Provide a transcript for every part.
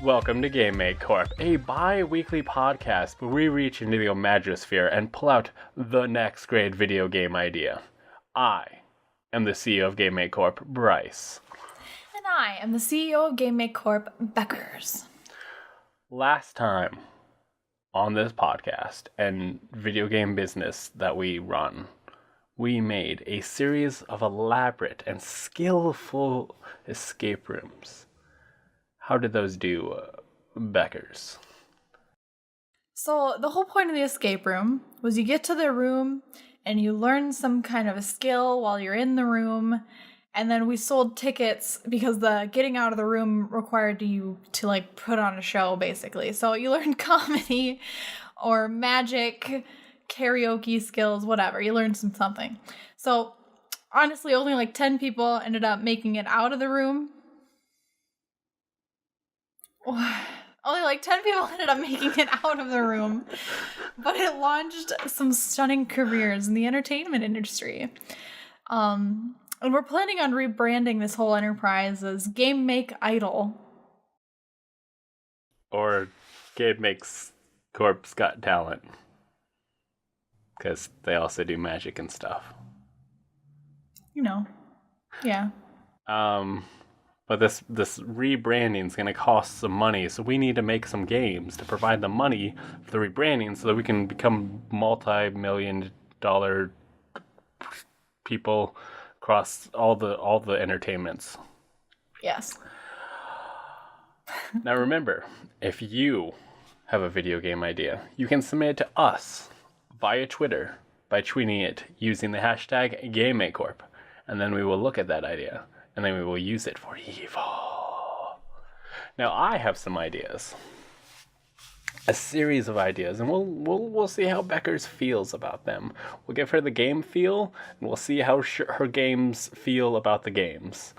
Welcome to Game Make Corp, a bi-weekly podcast where we reach into the Omagosphere and pull out the next great video game idea. I am the CEO of Game Make Corp, Bryce. And I am the CEO of Game Make Corp, Beckers. Last time on this podcast and video game business that we run, we made a series of elaborate and skillful escape rooms. How did those do, Beckers? So the whole point of the escape room was you get to the room and you learn some kind of a skill while you're in the room. And then we sold tickets because the getting out of the room required you to like put on a show, basically. So you learned comedy or magic, karaoke skills, whatever. You learned something. So honestly, only like 10 people ended up making it out of the room. Only like 10 people ended up making it out of the room, but it launched some stunning careers in the entertainment industry. And we're planning on rebranding this whole enterprise as Game Make Idol. Or Game Makes Corp's Got Talent. Because they also do magic and stuff. You know, yeah. But this rebranding is going to cost some money, so we need to make some games to provide the money for the rebranding so that we can become multi-million-dollar people across all the entertainments. Yes. Now remember, if you have a video game idea, you can submit it to us via Twitter by tweeting it using the hashtag GameMakeCorp, and then we will look at that idea. And then we will use it for evil. Now I have some ideas, a series of ideas, and we'll see how Beckers feels about them. We'll give her the game feel, and we'll see how her games feel about the games.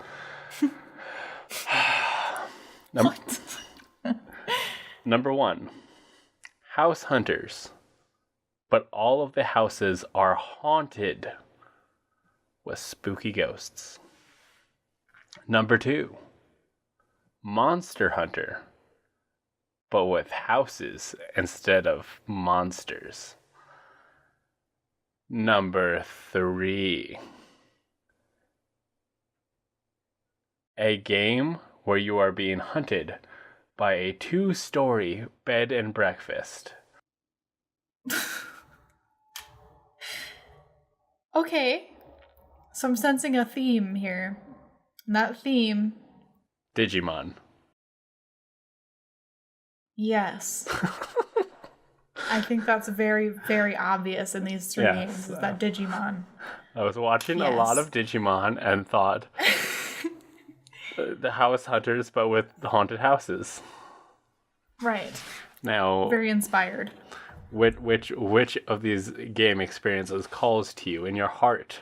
Number 1, house hunters, but all of the houses are haunted with spooky ghosts. Number 2, Monster Hunter, but with houses instead of monsters. Number 3, a game where you are being hunted by a 2-story bed and breakfast. Okay, so I'm sensing a theme here. That theme. Digimon. Yes. I think that's very, very obvious in these three games, is that Digimon. I was watching a lot of Digimon and thought the house hunters, but with haunted houses. Right. Now, very inspired. Which of these game experiences calls to you in your heart?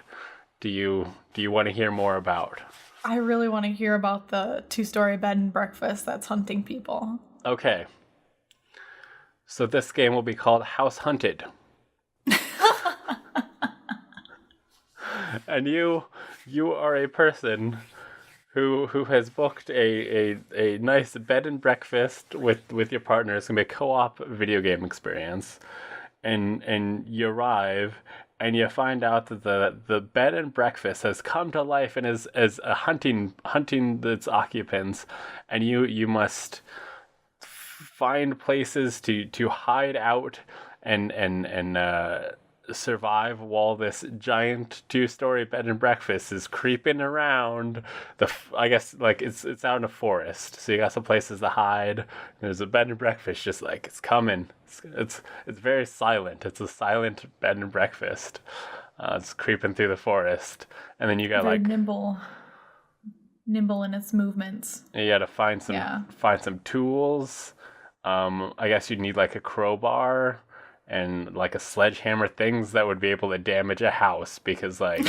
Do you want to hear more about? I really want to hear about the 2-story bed and breakfast that's hunting people. Okay. So this game will be called House Hunted. And you are a person who has booked a nice bed and breakfast with your partner. It's going to be a co-op video game experience. And you arrive and you find out that the bed and breakfast has come to life and is hunting its occupants, and you must find places to hide out and survive while this giant 2-story bed and breakfast is creeping around I guess like it's out in a forest, so you got some places to hide. There's a bed and breakfast just like it's coming. It's very silent. It's a silent bed and breakfast. It's creeping through the forest, and then you got very like nimble in its movements. You got to find some tools. I guess you'd need like a crowbar and like a sledgehammer, things that would be able to damage a house, because like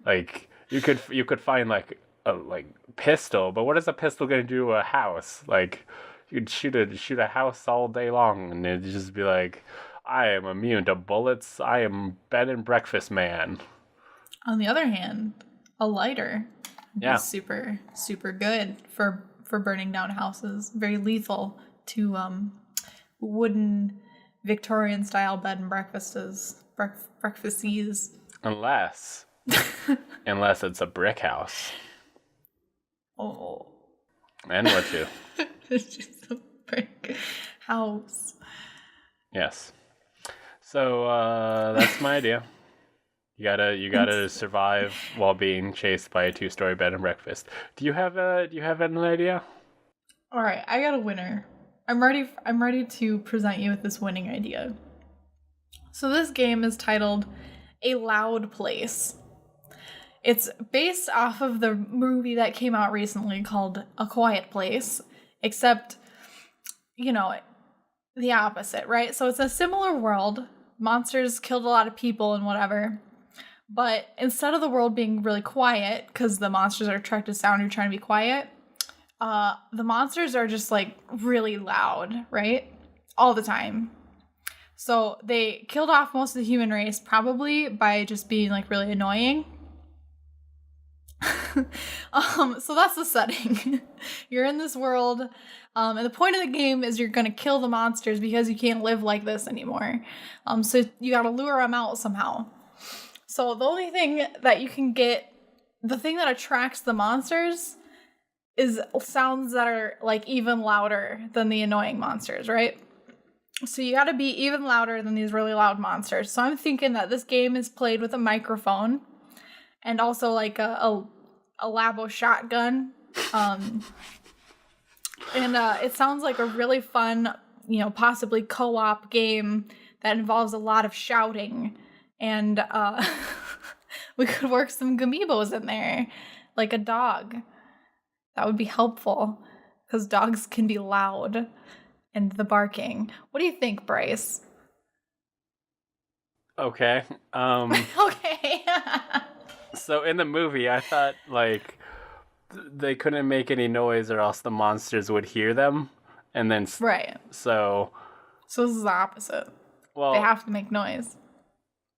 like you could find like a pistol, but what is a pistol gonna do to a house? Like you could shoot a house all day long and it'd just be like, I am immune to bullets, I am bed and breakfast man. On the other hand, a lighter is super, super good for for burning down houses. Very lethal to wooden Victorian style bed and breakfasts. Unless it's a brick house. Oh. And what you? It's just a brick house. Yes. So that's my idea. You gotta survive while being chased by a 2-story bed and breakfast. Do you have an idea? All right, I got a winner. I'm ready to present you with this winning idea. So this game is titled A Loud Place. It's based off of the movie that came out recently called A Quiet Place, except, the opposite, right? So it's a similar world. Monsters killed a lot of people and whatever. But instead of the world being really quiet, because the monsters are attracted to sound, you're trying to be quiet, the monsters are just, really loud, right? All the time. So they killed off most of the human race, probably by just being, really annoying. So that's the setting. You're in this world, and the point of the game is you're gonna kill the monsters because you can't live like this anymore. So you gotta lure them out somehow. So the only thing that you can get, the thing that attracts the monsters is sounds that are even louder than the annoying monsters, right? So you gotta be even louder than these really loud monsters. So I'm thinking that this game is played with a microphone and also a Labo shotgun. And it sounds like a really fun, possibly co-op game that involves a lot of shouting. And we could work some gamiibos in there, like a dog. That would be helpful, because dogs can be loud, and the barking. What do you think, Bryce? Okay. Okay. So in the movie, I thought they couldn't make any noise, or else the monsters would hear them, and then right. So this is the opposite. Well, they have to make noise.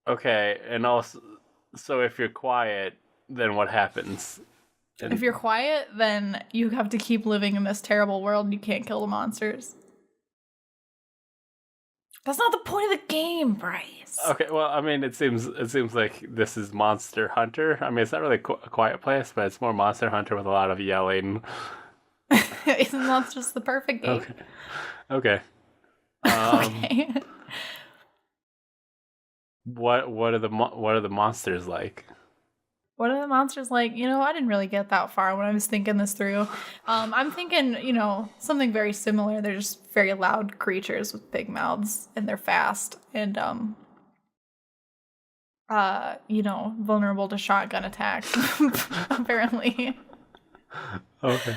Okay, and also, so if you're quiet, then what happens? If you're quiet, then you have to keep living in this terrible world and you can't kill the monsters. That's not the point of the game, Bryce. Okay, well, I mean, it seems like this is Monster Hunter. I mean, it's not really a quiet place, but it's more Monster Hunter with a lot of yelling. Isn't that just the perfect game? Okay. Okay. What are the monsters like? What are the monsters like? I didn't really get that far when I was thinking this through. I'm thinking, something very similar. They're just very loud creatures with big mouths, and they're fast, and vulnerable to shotgun attacks, apparently. Okay.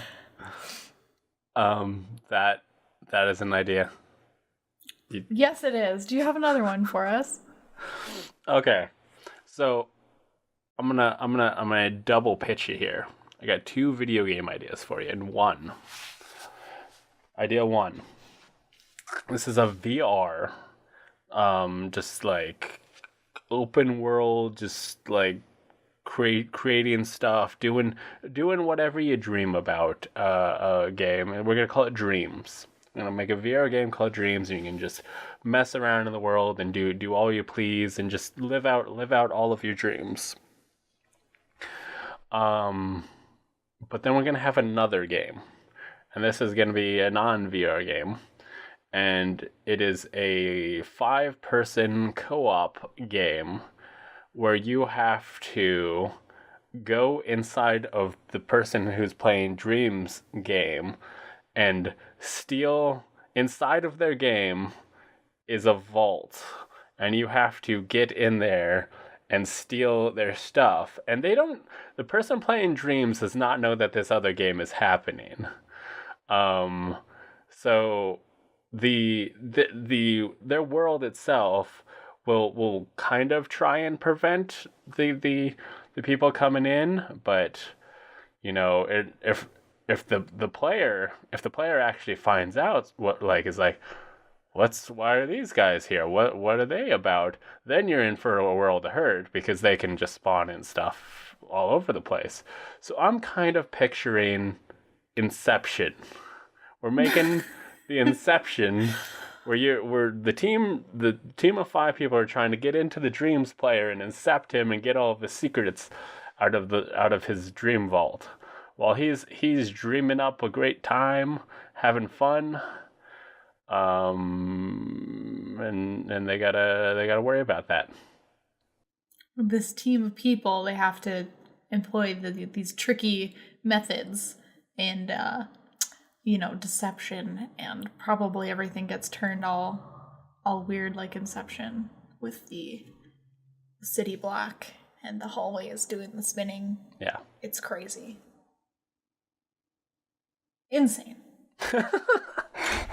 That is an idea. Yes, it is. Do you have another one for us? Okay. So I'm gonna double pitch you here. I got 2 video game ideas for you in one. Idea 1. This is a VR, just open world, just creating stuff, doing whatever you dream about. A game, and we're gonna call it Dreams. I'm gonna make a VR game called Dreams, and you can just mess around in the world and do all you please, and just live out all of your dreams. But then we're gonna have another game, and this is gonna be a non-VR game, and it is a 5-person co-op game where you have to go inside of the person who's playing Dreams game and steal. Inside of their game is a vault, and you have to get in there and steal their stuff. And the person playing Dreams does not know that this other game is happening. So their world itself will kind of try and prevent the people coming in, but if the player actually finds out why are these guys here? What are they about? Then you're in for a world of hurt, because they can just spawn in stuff all over the place. So I'm kind of picturing Inception. We're making the Inception where the team of 5 people are trying to get into the dreams player and incept him and get all of his secrets out of his dream vault. While he's dreaming up a great time, having fun. And they gotta worry about that. This team of people, they have to employ these tricky methods and deception, and probably everything gets turned all weird like Inception with the city block and the hallways doing the spinning. Yeah, it's crazy, insane.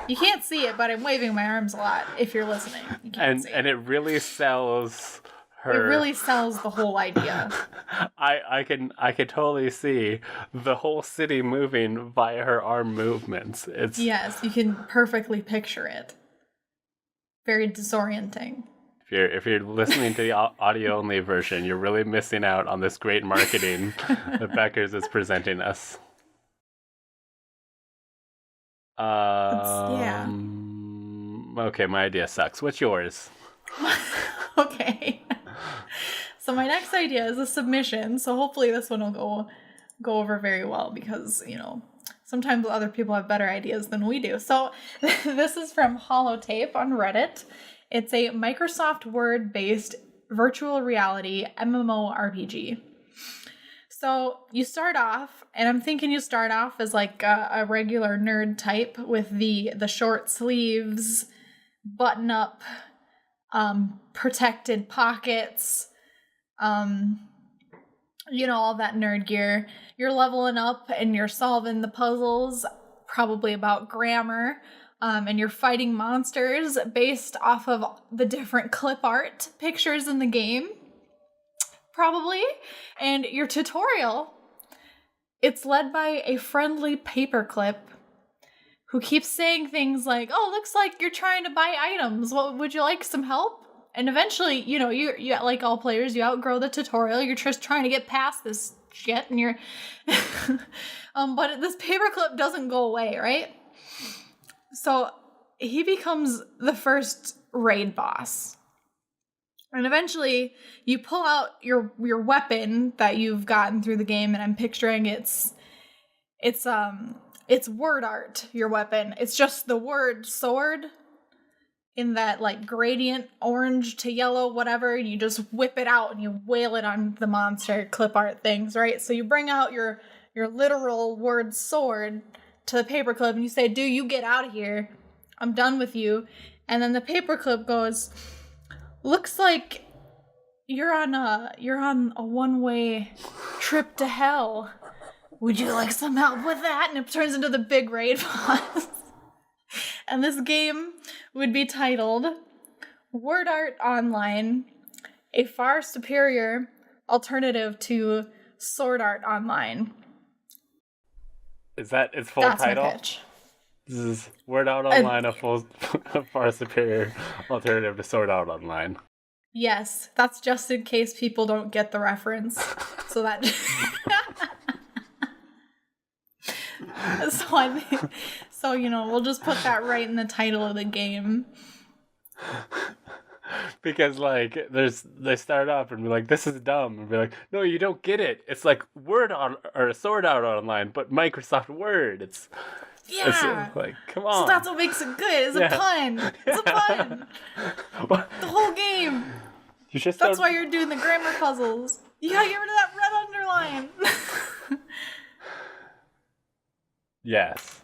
You can't see it, but I'm waving my arms a lot if you're listening. You can't see it. And it really sells her. It really sells the whole idea. I can totally see the whole city moving via her arm movements. Yes, you can perfectly picture it. Very disorienting. If you're listening to the audio only version, you're really missing out on this great marketing that Beckers is presenting us. Yeah. Okay, my idea sucks. What's yours? Okay. So my next idea is a submission. So hopefully this one will go over very well because, sometimes other people have better ideas than we do. So this is from Holotape on Reddit. It's a Microsoft Word-based virtual reality MMORPG. So you start off, and I'm thinking you start off as like a regular nerd type with the short sleeves, button up, protected pockets, all that nerd gear. You're leveling up and you're solving the puzzles, probably about grammar, and you're fighting monsters based off of the different clip art pictures in the game. Probably. And your tutorial, it's led by a friendly paperclip who keeps saying things like, oh, looks like you're trying to buy items. Well, would you like some help? And eventually, you like all players, you outgrow the tutorial. You're just trying to get past this shit and you're... but this paperclip doesn't go away, right? So he becomes the first raid boss. And eventually, you pull out your weapon that you've gotten through the game, and I'm picturing it's word art. Your weapon. It's just the word sword in that like gradient orange to yellow, whatever. And you just whip it out and you wail it on the monster clip art things, right? So you bring out your literal word sword to the paperclip, and you say, "Dude, you get out of here. I'm done with you." And then the paperclip goes, looks like you're on a one-way trip to hell. Would you like some help with that? And it turns into the big raid boss. And this game would be titled Word Art Online, a far superior alternative to Sword Art Online. Is that its full That's title? My pitch. This is Word Art Online, a far superior alternative to Sword Art Online. Yes, that's just in case people don't get the reference. So that... we'll just put that right in the title of the game. Because, they start off and be like, this is dumb. And be like, no, you don't get it. It's like Sword Art Online, but Microsoft Word. It's like, come on. So that's what makes it good. It's a pun. It's a pun. The whole game. That's why you're doing the grammar puzzles. You gotta get rid of that red underline. Yes.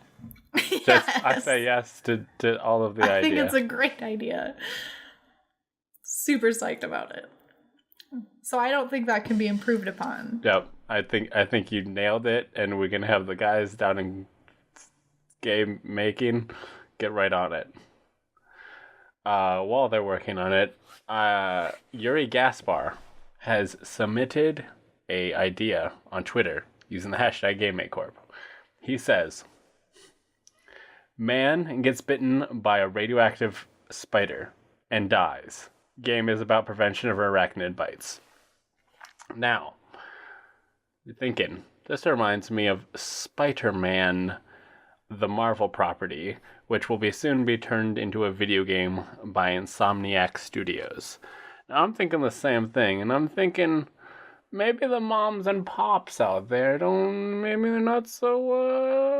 Yes. I say yes to all of the idea. I think it's a great idea. Super psyched about it. So I don't think that can be improved upon. Yep. I think you nailed it, and we're gonna have the guys down in game making get right on it. While they're working on it, Yuri Gaspar has submitted a idea on Twitter using the hashtag GameMakeCorp. He says, man gets bitten by a radioactive spider and dies. Game is about prevention of arachnid bites. Now, you're thinking, This reminds me of Spider-Man, the Marvel property, which will soon be turned into a video game by Insomniac Studios. Now I'm thinking the same thing, and I'm thinking maybe the moms and pops out there maybe they're not so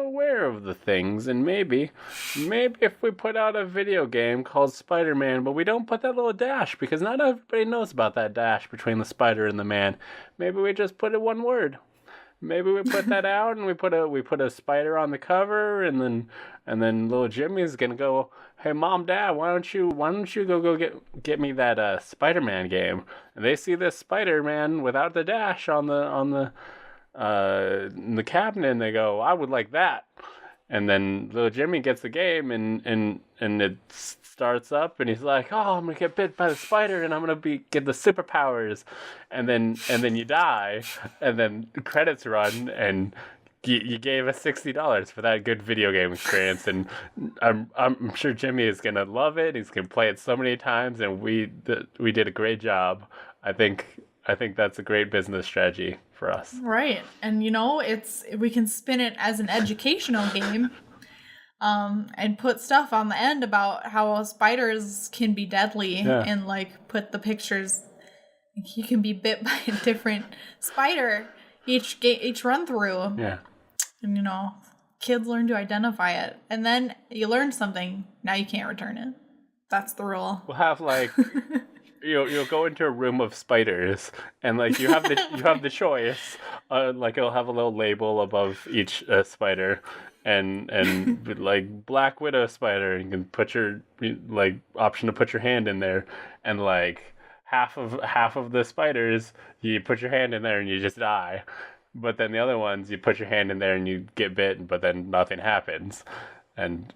aware of the things, and maybe if we put out a video game called Spider-Man, but we don't put that little dash, because not everybody knows about that dash between the spider and the man. Maybe we just put it one word. Maybe we put that out and we put a spider on the cover, and then little Jimmy's gonna go, hey mom, dad, why don't you go get me that Spider-Man game? And they see this Spider-Man without the dash on the in the cabinet, and they go, I would like that. And then little Jimmy gets the game, and it starts up, and he's like, oh, I'm gonna get bit by the spider, and I'm gonna get the superpowers, and then you die, and then the credits run, and you gave us $60 for that good video game experience, and I'm sure Jimmy is gonna love it. He's gonna play it so many times, and we did a great job. I think that's a great business strategy for us. Right. And we can spin it as an educational game, and put stuff on the end about how spiders can be deadly, and put the pictures. You can be bit by a different spider each run through. Yeah. And kids learn to identify it, and then you learn something. Now you can't return it. That's the rule. We'll have you'll go into a room of spiders, and you have the choice. It'll have a little label above each spider, and Black Widow spider. You can put your option to put your hand in there, and half of the spiders, you put your hand in there and you just die. But then the other ones, you put your hand in there and you get bit, but then nothing happens, and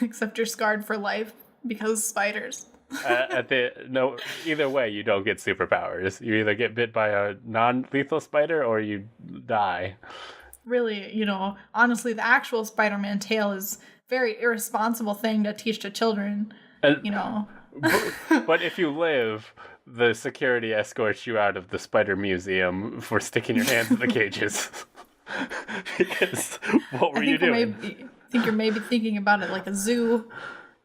except you're scarred for life because spiders. Either way, you don't get superpowers. You either get bit by a non-lethal spider or you die. Really, honestly, the actual Spider-Man tale is a very irresponsible thing to teach to children. But if you live, the security escorts you out of the Spider Museum for sticking your hands in the cages. Because what were you doing? I think you're maybe thinking about it like a zoo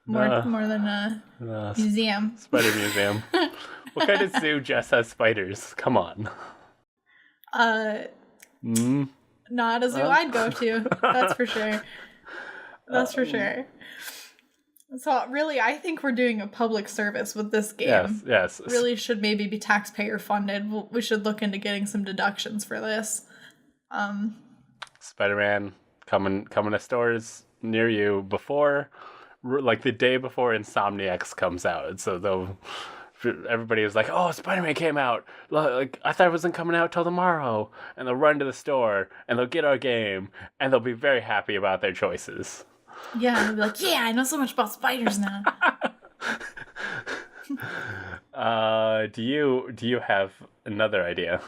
more than a museum. Spider museum. What kind of zoo just has spiders? Come on. Not a zoo I'd go to. That's for sure. That's for sure. So really, I think we're doing a public service with this game. Yes. Really should maybe be taxpayer funded. We should look into getting some deductions for this. Spider-Man coming to stores near you before, the day before Insomniac comes out. So everybody is like, oh, Spider-Man came out. I thought it wasn't coming out till tomorrow. And they'll run to the store, and they'll get our game, and they'll be very happy about their choices. Yeah, and they'll be like, yeah, I know so much about spiders now. Do you have another idea?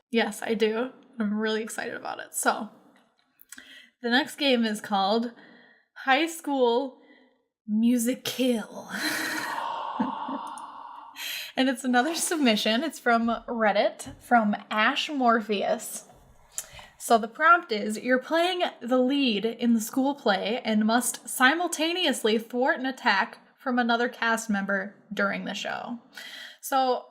Yes, I do. I'm really excited about it. So, the next game is called High School Musickill. And it's another submission. It's from Reddit, from Ash Morpheus. So the prompt is, you're playing the lead in the school play and must simultaneously thwart an attack from another cast member during the show. So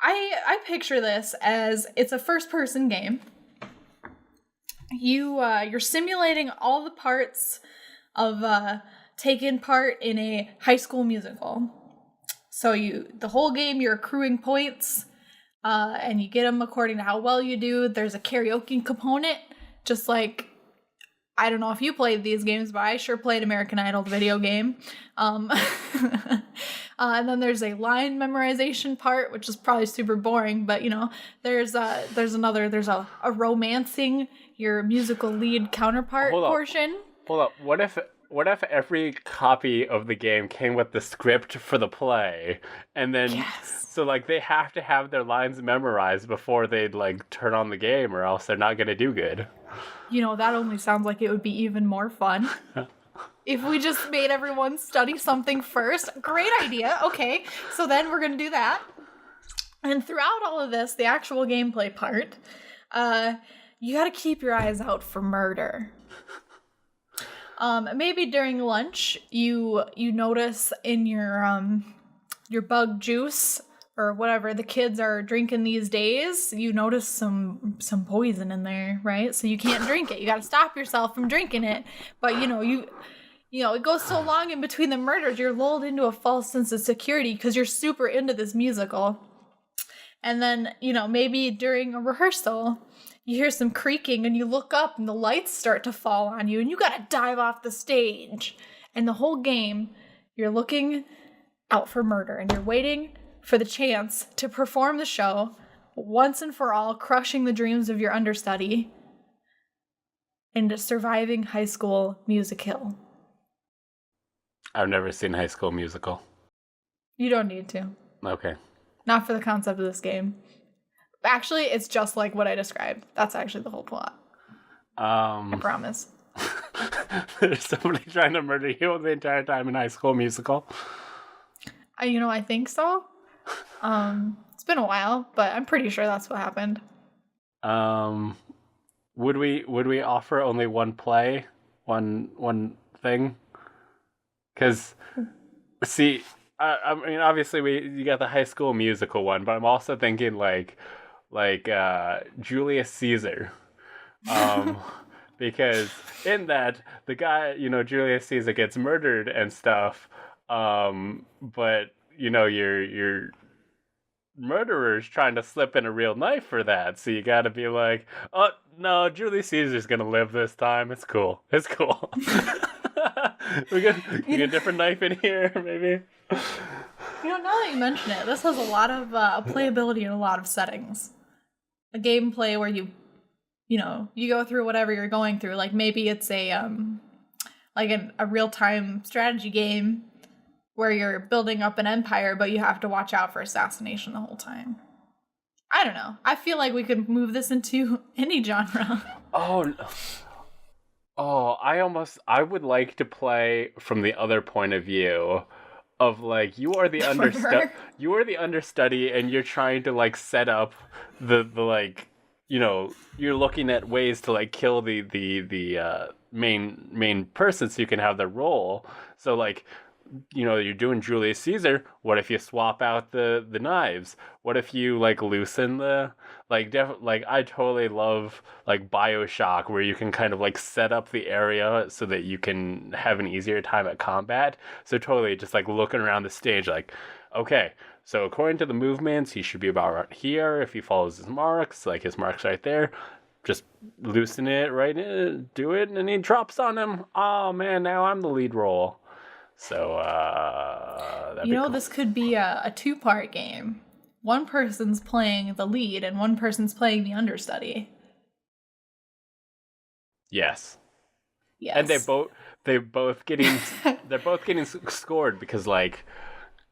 I picture this as it's a first-person game. You're simulating all the parts of taking part in a high school musical. So the whole game you're accruing points. And you get them according to how well you do. There's a karaoke component, just like, I don't know if you played these games, but I sure played American Idol, the video game. And then there's a line memorization part, which is probably super boring, but there's a romancing your musical lead counterpart portion. Hold up. What if every copy of the game came with the script for the play, and then so they have to have their lines memorized before they'd turn on the game, or else they're not gonna do good. That only sounds like it would be even more fun. If we just made everyone study something first. Great idea. Okay, so then we're gonna do that. And throughout all of this, the actual gameplay part, you got to keep your eyes out for murder. Maybe during lunch, you notice in your bug juice or whatever the kids are drinking these days, you notice some poison in there, right? So you can't drink it. You got to stop yourself from drinking it. But it goes so long in between the murders, you're lulled into a false sense of security because you're super into this musical. And then, maybe during a rehearsal, you hear some creaking and you look up and the lights start to fall on you and you got to dive off the stage. And the whole game, you're looking out for murder and you're waiting for the chance to perform the show once and for all, crushing the dreams of your understudy into surviving High School Musickill. I've never seen High School Musical. You don't need to. Okay. Not for the concept of this game. Actually, it's just like what I described. That's actually the whole plot. I promise. There's somebody trying to murder you the entire time in High School Musical. I think so. It's been a while, but I'm pretty sure that's what happened. Would we offer only one play, one thing? Because, see, I mean, obviously you got the High School Musical one, but I'm also thinking like Julius Caesar, because in that the guy, Julius Caesar gets murdered and stuff, but your murderer's trying to slip in a real knife for that, so you gotta be like, oh no, Julius Caesar's gonna live this time. It's cool. we get a different knife in here, maybe. Now that you mention it, this has a lot of playability in a lot of settings. A gameplay where you go through whatever you're going through. Like maybe it's a real-time strategy game where you're building up an empire, but you have to watch out for assassination the whole time. I don't know. I feel like we could move this into any genre. I would like to play from the other point of view of like you are the understudy and you're trying to like set up the like you're looking at ways to like kill the main person so you can have the role. So like you're doing Julius Caesar. What if you swap out the knives? What if you like loosen the I totally love like BioShock where you can kind of like set up the area so that you can have an easier time at combat. So totally just like looking around the stage like, okay, so according to the movements, he should be about right here. If he follows his marks, like his mark's right there. Just loosen it right in, do it, and he drops on him. Oh man, now I'm the lead role. So, cool. This could be a two-part game. One person's playing the lead and one person's playing the understudy. Yes. And they're both getting scored because like,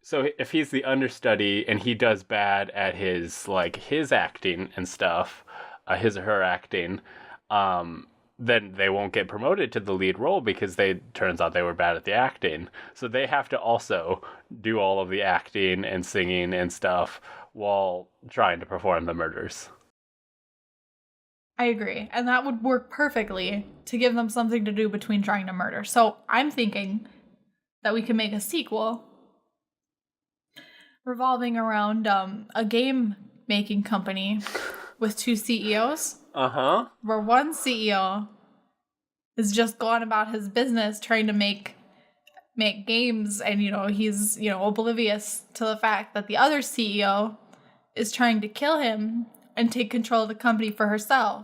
so if he's the understudy and he does bad at his acting and stuff, his or her acting, then they won't get promoted to the lead role because turns out they were bad at the acting. So they have to also do all of the acting and singing and stuff while trying to perform the murders. I agree. And that would work perfectly to give them something to do between trying to murder. So I'm thinking that we can make a sequel revolving around a game making company with two CEOs. Where one CEO is just going about his business trying to make games and he's oblivious to the fact that the other CEO is trying to kill him and take control of the company for herself.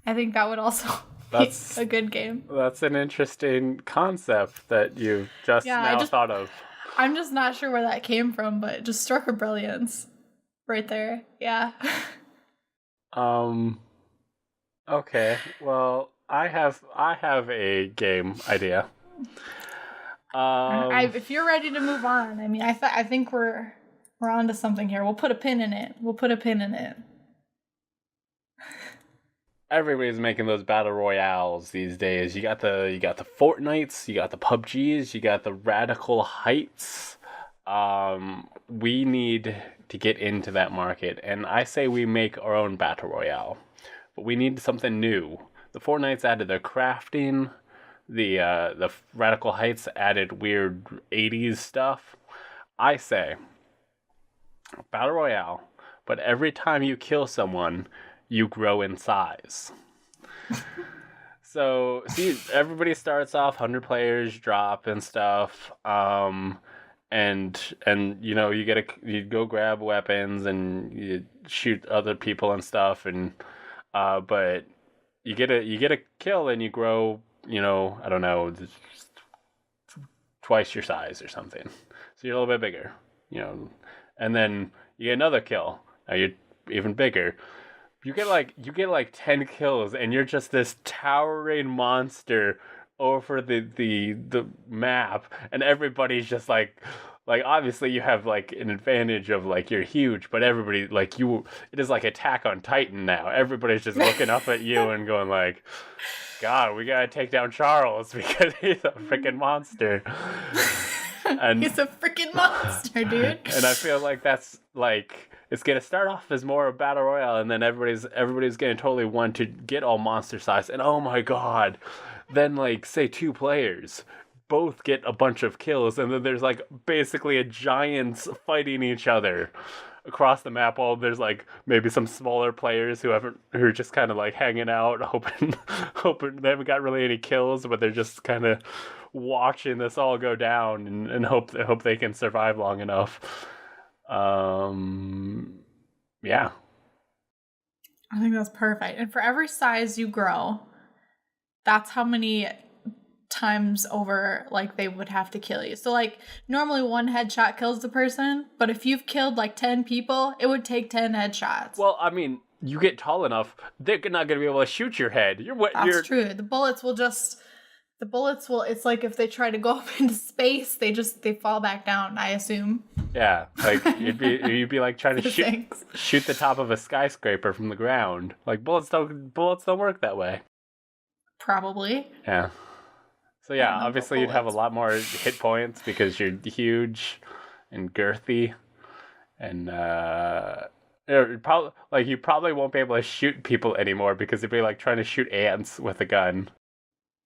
I think that would also be a good game. That's an interesting concept that you just thought of. I'm just not sure where that came from, but it just struck a brilliance right there. Yeah. Okay. Well, I have a game idea. If you're ready to move on, I mean, I think we're onto something here. We'll put a pin in it. Everybody's making those battle royales these days. You got the Fortnites, you got the PUBGs, you got the Radical Heights. We need to get into that market, and I say we make our own battle royale. But we need something new. The Fortnite's added their crafting. The Radical Heights added weird 80s stuff. I say battle royale, but every time you kill someone, you grow in size. So, see, everybody starts off 100 players, drop and stuff. And you know, you go grab weapons and you shoot other people and stuff, and but you get a kill and you grow, you know, I don't know, twice your size or something. So you're a little bit bigger, you know. And then you get another kill. Now you're even bigger. You get like 10 kills and you're just this towering monster over the map, and everybody's just like obviously you have like an advantage of like you're huge, but everybody like it is like Attack on Titan now. Everybody's just looking up at you and going like, God, we gotta take down Charles because he's a freaking monster. And he's a freaking monster, dude. And I feel like that's like, it's gonna start off as more of battle royale, and then everybody's gonna totally want to get all monster size, and oh my God, then like say 2 players both get a bunch of kills, and then there's like basically a giants fighting each other across the map. While there's like maybe some smaller players who are just kind of like hanging out, hoping they haven't got really any kills, but they're just kind of watching this all go down and hope they can survive long enough. Yeah. I think that's perfect. And for every size you grow, that's how many times over like they would have to kill you. So like normally 1 headshot kills the person, but if you've killed like 10 people, it would take 10 headshots. Well, I mean, you get tall enough, they're not going to be able to shoot your head. That's true. The bullets will, it's like if they try to go up into space, they fall back down, I assume. Yeah, like you'd be like trying to shoot the top of a skyscraper from the ground. Like bullets don't work that way. Probably. Yeah. So yeah, obviously you'd have a lot more hit points because you're huge and girthy, and you probably won't be able to shoot people anymore because it'd be like trying to shoot ants with a gun.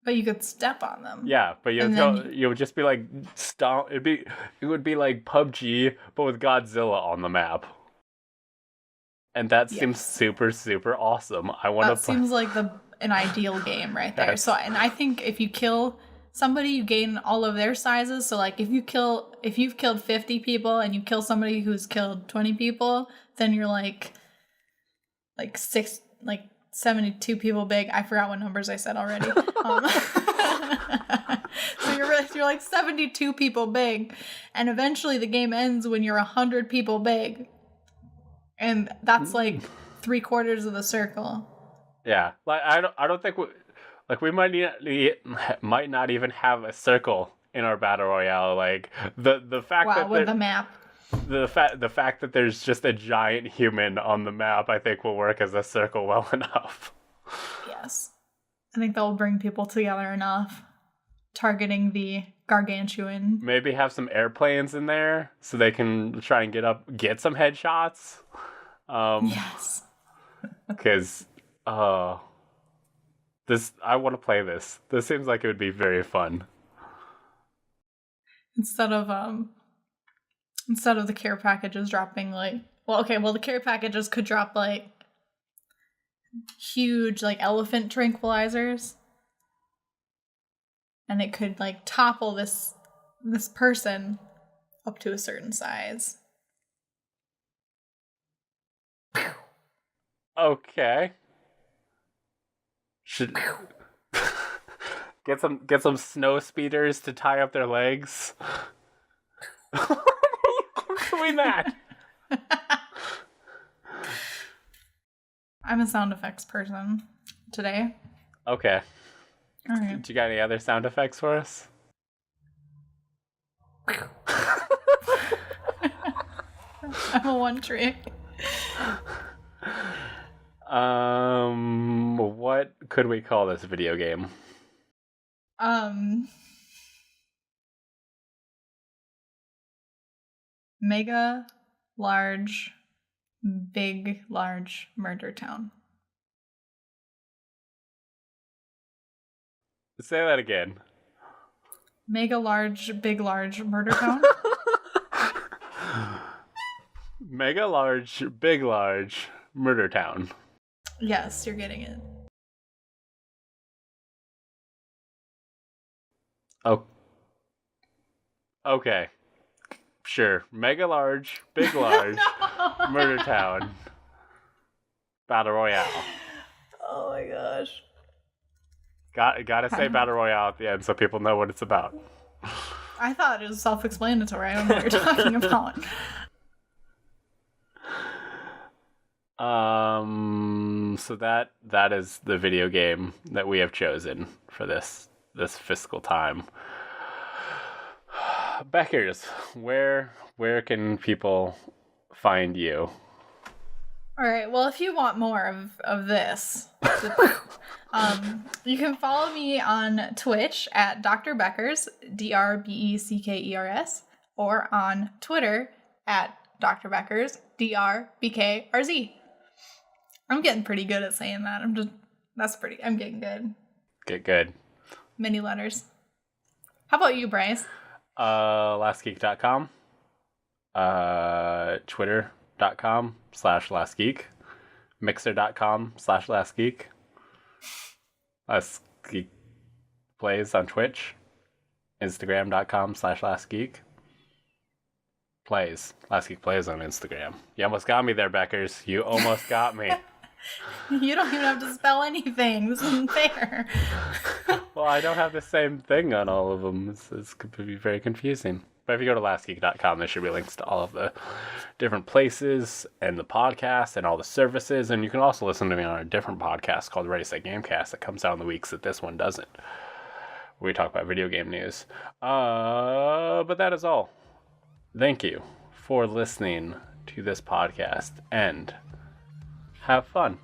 But you could step on them. Yeah, but you would just be like stomp. It would be like PUBG, but with Godzilla on the map. And that seems super, super awesome. That seems like an ideal game right there. So, and I think if you kill somebody, you gain all of their sizes. So like if you've killed 50 people and you kill somebody who's killed 20 people, then you're like 72 people big. I forgot what numbers I said already. So you're like 72 people big, and eventually the game ends when you're 100 people big, and that's like 3/4 of the circle. Yeah, like I don't think we might not even have a circle in our battle royale. Like the fact that with the map. The fact that there's just a giant human on the map, I think, will work as a circle well enough. Yes. I think that will bring people together enough, targeting the gargantuan. Maybe have some airplanes in there so they can try and get some headshots. Yes. Because, I want to play this. This seems like it would be very fun. Instead of the care packages dropping the care packages could drop like huge like elephant tranquilizers, and it could like topple this person up to a certain size. Okay. Should get some snow speeders to tie up their legs. Doing that. I'm a sound effects person today. Okay. All right. Do you got any other sound effects for us? I'm a one trick. What could we call this video game? Mega large, big, large murder town. Say that again. Mega large, big, large murder town? Mega large, big large murder town. Yes, you're getting it. Oh. Okay. Sure. Mega large, big large murder town. Battle Royale. Oh my gosh. Gotta say Battle Royale at the end so people know what it's about. I thought it was self-explanatory. I don't know what you're talking about. So that is the video game that we have chosen for this fiscal time. Beckers, where can people find you? All right. Well, if you want more of this, you can follow me on Twitch at Dr. Beckers, DRBECKERS, or on Twitter at Dr. Beckers, DRBKRZ. I'm getting pretty good at saying that. I'm getting good. Get good. Many letters. How about you, Bryce? Lastgeek.com. Twitter.com/lastgeek. Mixer.com/lastgeek. Lastgeek plays on Twitch. Instagram.com/lastgeek. Plays. Lastgeek plays on Instagram. You almost got me there, Beckers. You almost got me. You don't even have to spell anything. This isn't fair. Well, I don't have the same thing on all of them. This could be very confusing. But if you go to lastgeek.com, there should be links to all of the different places and the podcast and all the services. And you can also listen to me on a different podcast called Ready Set Gamecast that comes out in the weeks that this one doesn't, where we talk about video game news. But that is all. Thank you for listening to this podcast and have fun.